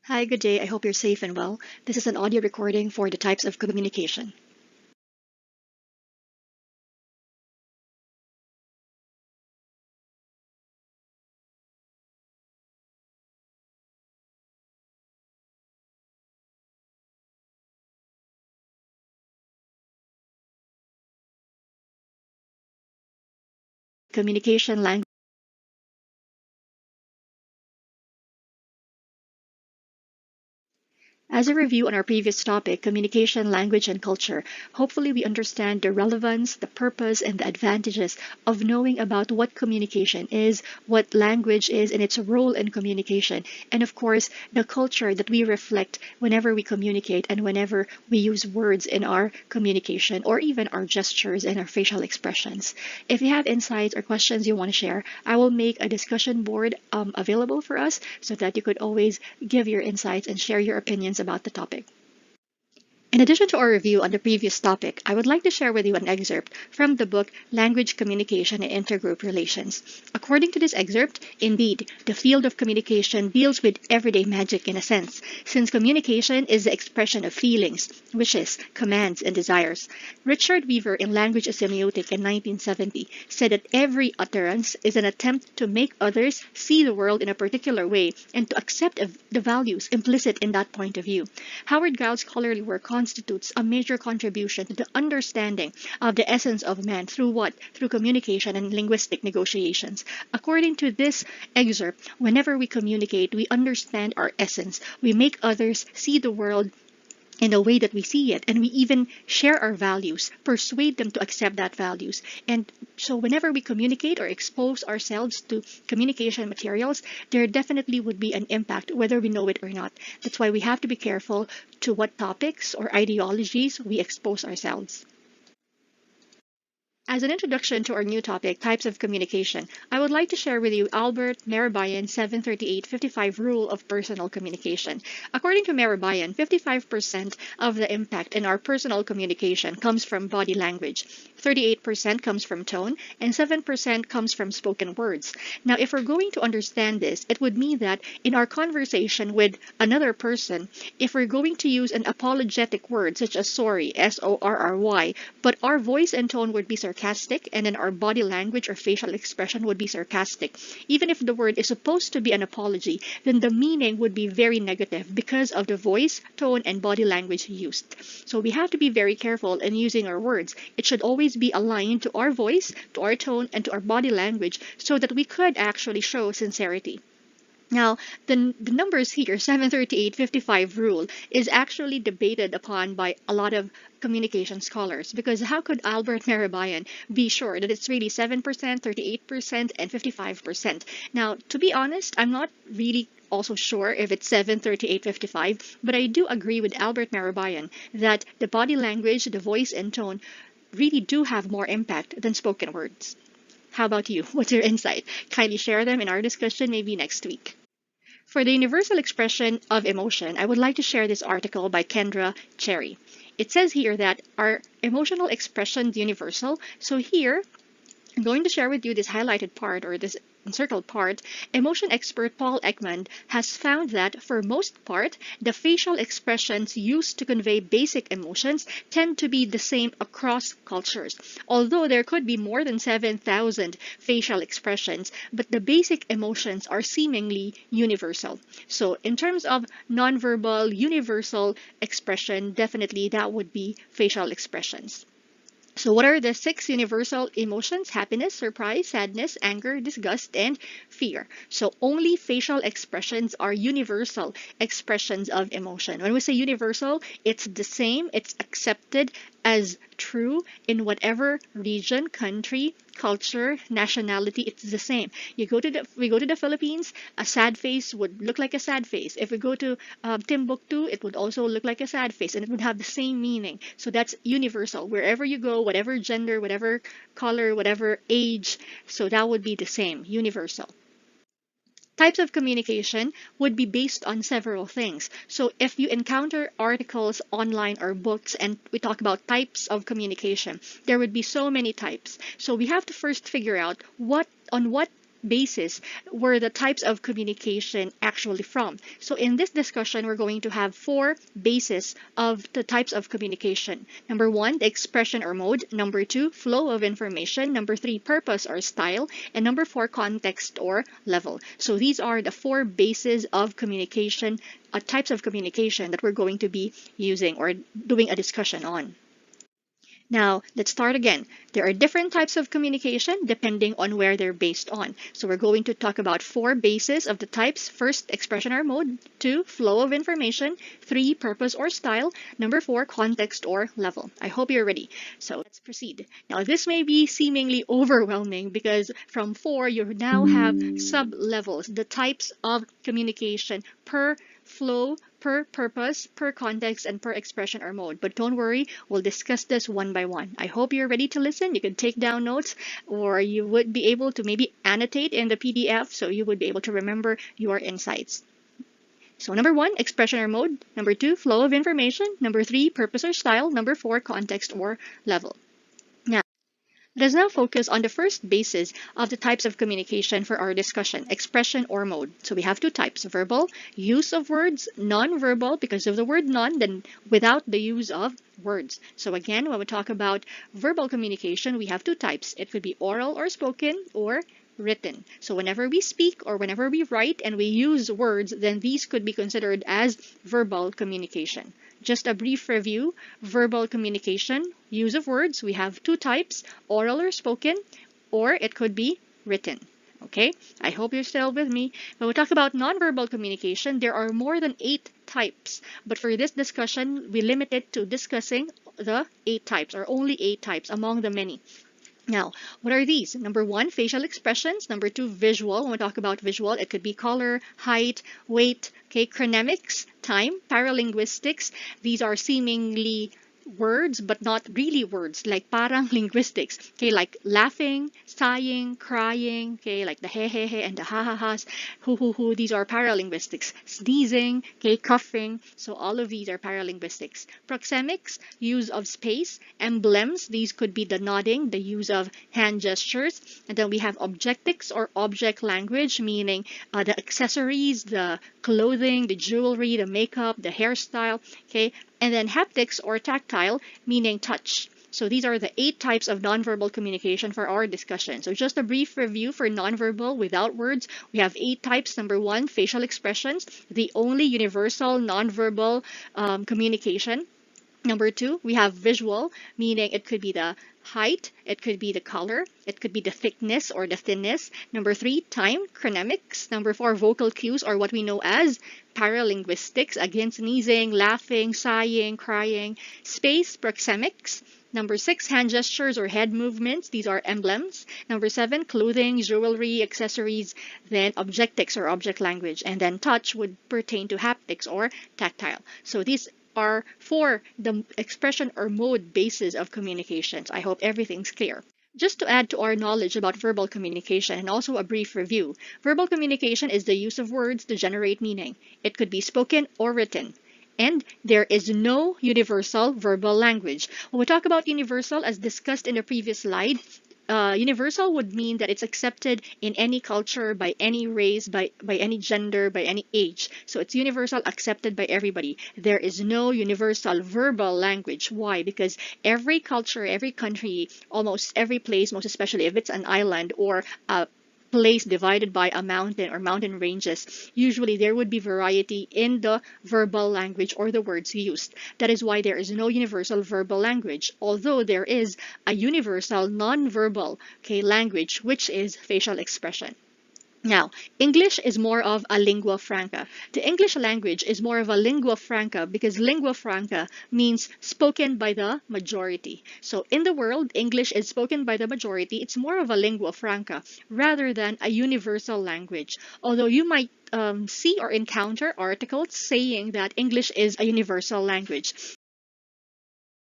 Hi, good day. I hope you're safe and well. This is an audio recording for the types of communication. Communication language. As a review on our previous topic, communication, language, and culture, hopefully we understand the relevance, the purpose, and the advantages of knowing about what communication is, what language is, and its role in communication, and of course, the culture that we reflect whenever we communicate and whenever we use words in our communication, or even our gestures and our facial expressions. If you have insights or questions you want to share, I will make a discussion board available for us so that you could always give your insights and share your opinions about the topic. In addition to our review on the previous topic, I would like to share with you an excerpt from the book Language, Communication, and Intergroup Relations. According to this excerpt, indeed, the field of communication deals with everyday magic in a sense, since communication is the expression of feelings, wishes, commands, and desires. Richard Weaver in Language as Semiotic in 1970 said that every utterance is an attempt to make others see the world in a particular way and to accept the values implicit in that point of view. Howard Giles' scholarly work constitutes a major contribution to the understanding of the essence of man through what? Through communication and linguistic negotiations. According to this excerpt, whenever we communicate, we understand our essence. We make others see the world in the way that we see it, and we even share our values, persuade them to accept that values. And so whenever we communicate or expose ourselves to communication materials, there definitely would be an impact whether we know it or not. That's why we have to be careful to what topics or ideologies we expose ourselves. As an introduction to our new topic, types of communication, I would like to share with you Albert Mehrabian's 738-55 rule of personal communication. According to Mehrabian, 55% of the impact in our personal communication comes from body language, 38% comes from tone, and 7% comes from spoken words. Now, if we're going to understand this, it would mean that in our conversation with another person, if we're going to use an apologetic word such as sorry, SORRY, but our voice and tone would be sarcastic, and then our body language or facial expression would be sarcastic. Even if the word is supposed to be an apology, then the meaning would be very negative because of the voice, tone, and body language used. So we have to be very careful in using our words. It should always be aligned to our voice, to our tone, and to our body language so that we could actually show sincerity. Now, the numbers here, 738-55 rule, is actually debated upon by a lot of communication scholars because how could Albert Mehrabian be sure that it's really 7%, 38%, and 55%? Now, to be honest, I'm not really also sure if it's 7, 38, 55, but I do agree with Albert Mehrabian that the body language, the voice, and tone really do have more impact than spoken words. How about you? What's your insight? Kindly share them in our discussion maybe next week. For the universal expression of emotion, I would like to share this article by Kendra Cherry. It says here that are emotional expressions universal? So here, I'm going to share with you this highlighted part or this encircled part. Emotion expert Paul Ekman has found that for most part, the facial expressions used to convey basic emotions tend to be the same across cultures. Although there could be more than 7,000 facial expressions, but the basic emotions are seemingly universal. So in terms of nonverbal universal expression, definitely that would be facial expressions. So, what are the six universal emotions? Happiness, surprise, sadness, anger, disgust, and fear. So, only facial expressions are universal expressions of emotion. When we say universal, it's the same, it's accepted as true in whatever region, country, culture, nationality, it's the same. We go to the Philippines, a sad face would look like a sad face. If we go to Timbuktu, it would also look like a sad face, and it would have the same meaning. So that's universal. Wherever you go, whatever gender, whatever color, whatever age, so that would be the same, universal. Types of communication would be based on several things. So if you encounter articles online or books and we talk about types of communication, there would be so many types. So we have to first figure out what basis were the types of communication actually from. So in this discussion, we're going to have 4 bases of the types of communication. Number 1, the expression or mode. Number 2, flow of information. Number 3, purpose or style. And number 4, context or level. So these are the 4 bases of communication, types of communication that we're going to be using or doing a discussion on. Now, let's start again. There are different types of communication depending on where they're based on. So we're going to talk about 4 bases of the types. First, expression or mode. 2, flow of information. 3, purpose or style. Number 4, context or level. I hope you're ready. So let's proceed. Now, this may be seemingly overwhelming because from 4, you now have sub-levels, the types of communication per flow, per purpose, per context, and per expression or mode. But don't worry, we'll discuss this one by one. I hope you're ready to listen. You can take down notes, or you would be able to maybe annotate in the PDF so you would be able to remember your insights. So number 1, expression or mode. Number 2, flow of information. Number 3, purpose or style. Number 4, context or level. Let us now focus on the first basis of the types of communication for our discussion, expression or mode. So we have 2 types, verbal, use of words, non-verbal, because of the word non, then without the use of words. So again, when we talk about verbal communication, we have 2 types. It could be oral or spoken or written. So whenever we speak or whenever we write and we use words, then these could be considered as verbal communication. Just a brief review, verbal communication, use of words, we have 2 types, oral or spoken, or it could be written. Okay, I hope you're still with me. When we talk about nonverbal communication, there are more than 8 types, but for this discussion, we limit it to discussing the 8 types, or only 8 types among the many. Now, what are these? Number 1, facial expressions. Number 2, visual. When we talk about visual, it could be color, height, weight, okay, chronemics, time, paralinguistics. These are seemingly words, but not really words, like parang linguistics. Okay, like laughing, sighing, crying, okay, like the he he he and the ha ha ha's, hu. These are paralinguistics. Sneezing, okay, coughing. So all of these are paralinguistics. Proxemics, use of space. Emblems, these could be the nodding, the use of hand gestures. And then we have objectics or object language, meaning the accessories, the clothing, the jewelry, the makeup, the hairstyle, okay. And then haptics or tactile, meaning touch. So these are the 8 types of nonverbal communication for our discussion. So just a brief review for nonverbal without words. We have 8 types. Number 1, facial expressions, the only universal nonverbal communication. Number 2, we have visual, meaning it could be the height, it could be the color, it could be the thickness or the thinness. Number 3, time, chronemics. Number 4, vocal cues, or what we know as paralinguistics, again, sneezing, laughing, sighing, crying. Space, proxemics. Number 6, hand gestures or head movements. These are emblems. Number 7, clothing, jewelry, accessories. Then objectics or object language. And then touch would pertain to haptics or tactile. So these are for the expression or mode basis of communications. I hope everything's clear. Just to add to our knowledge about verbal communication and also a brief review, verbal communication is the use of words to generate meaning. It could be spoken or written. And there is no universal verbal language. When we talk about universal, as discussed in the previous slide, universal would mean that it's accepted in any culture, by any race, by any gender, by any age. So it's universal, accepted by everybody. There is no universal verbal language. Why? Because every culture, every country, almost every place, most especially if it's an island or a place divided by a mountain or mountain ranges, usually there would be variety in the verbal language or the words used. That is why there is no universal verbal language, although there is a universal non-verbal, okay, language, which is facial expression. Now, English is more of a lingua franca. The English language is more of a lingua franca because lingua franca means spoken by the majority. So in the world, English is spoken by the majority. It's more of a lingua franca rather than a universal language. Although you might see or encounter articles saying that English is a universal language.